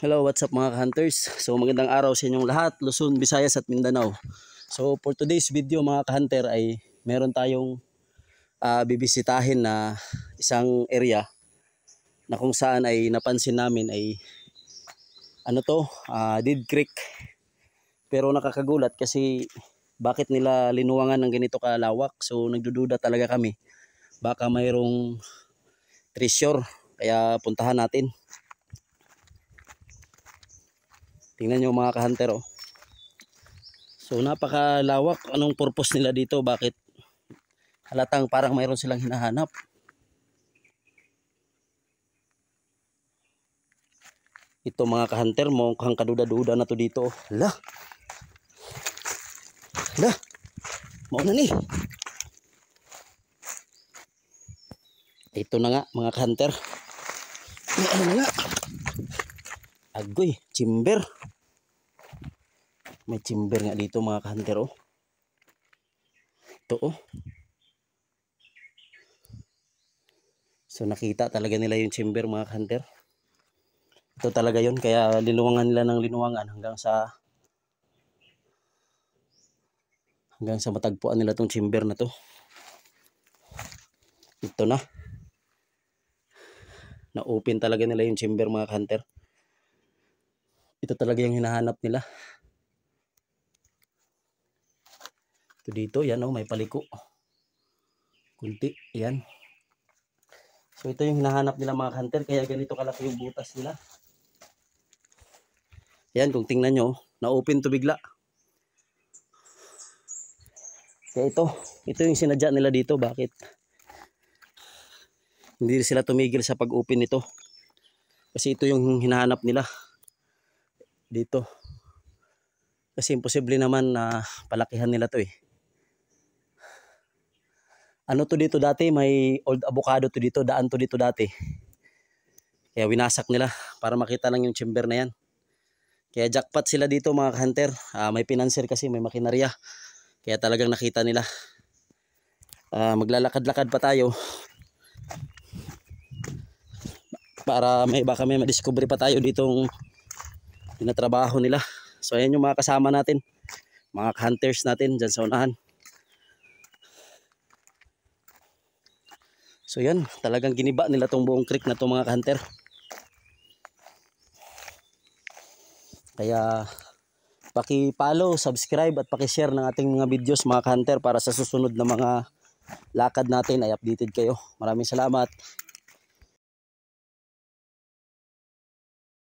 Hello, what's up mga hunters? So magandang araw sa inyong lahat, Luzon, Visayas at Mindanao. So for today's video mga ka-hunter ay meron tayong bibisitahin na isang area na kung saan ay napansin namin ay Dead Creek. Pero nakakagulat kasi bakit nila linuwangan ng ganito kalawak? So nagdududa talaga kami. Baka mayroong treasure kaya puntahan natin. Tingnan nyo mga ka-hunter oh. So napakalawak. Anong purpose nila dito? Bakit halatang parang mayroon silang hinahanap? Ito mga ka-hunter, mukhang kaduda-duda na to dito. Hala. Hala. Mauna ni. Ito na nga mga ka-hunter. May ano na nga. Agoy, chimber. May chimber nga dito mga ka-hunter oh. Ito oh. So nakita talaga nila yung chimber mga ka-hunter. Ito talaga yun, kaya linuwangan nila ng linuwangan hanggang sa matagpuan nila tong chimber na to. Ito na. Na-open talaga nila yung chimber mga ka-hunter. Ito talaga yung hinahanap nila. Ito dito, yan oh, may paliko. Kunti, yan. So ito yung hinahanap nila mga hunter, kaya ganito kalaki yung butas nila. Yan, kung tingnan nyo, na-open to bigla. Kaya ito yung sinadya nila dito. Bakit? Hindi sila tumigil sa pag-open nito. Kasi ito yung hinahanap nila dito. Kasi imposible naman na palakihan nila to eh. Ano to dito dati, may old avocado to dito, daan to dito dati. Kaya winasak nila para makita lang yung chamber na yan. Kaya jackpot sila dito mga hunter. May financier kasi, may makinarya. Kaya talagang nakita nila. Maglalakad-lakad pa tayo. Para baka may madiscover pa tayo ditong tinatrabaho nila. So ayan yung mga kasama natin. Mga hunters natin dyan sa unahan. So yan, talagang giniba nila tong buong creek na to mga hunter. Kaya paki-follow, subscribe at paki-share ng ating mga videos mga hunter para sa susunod na mga lakad natin ay updated kayo. Maraming salamat.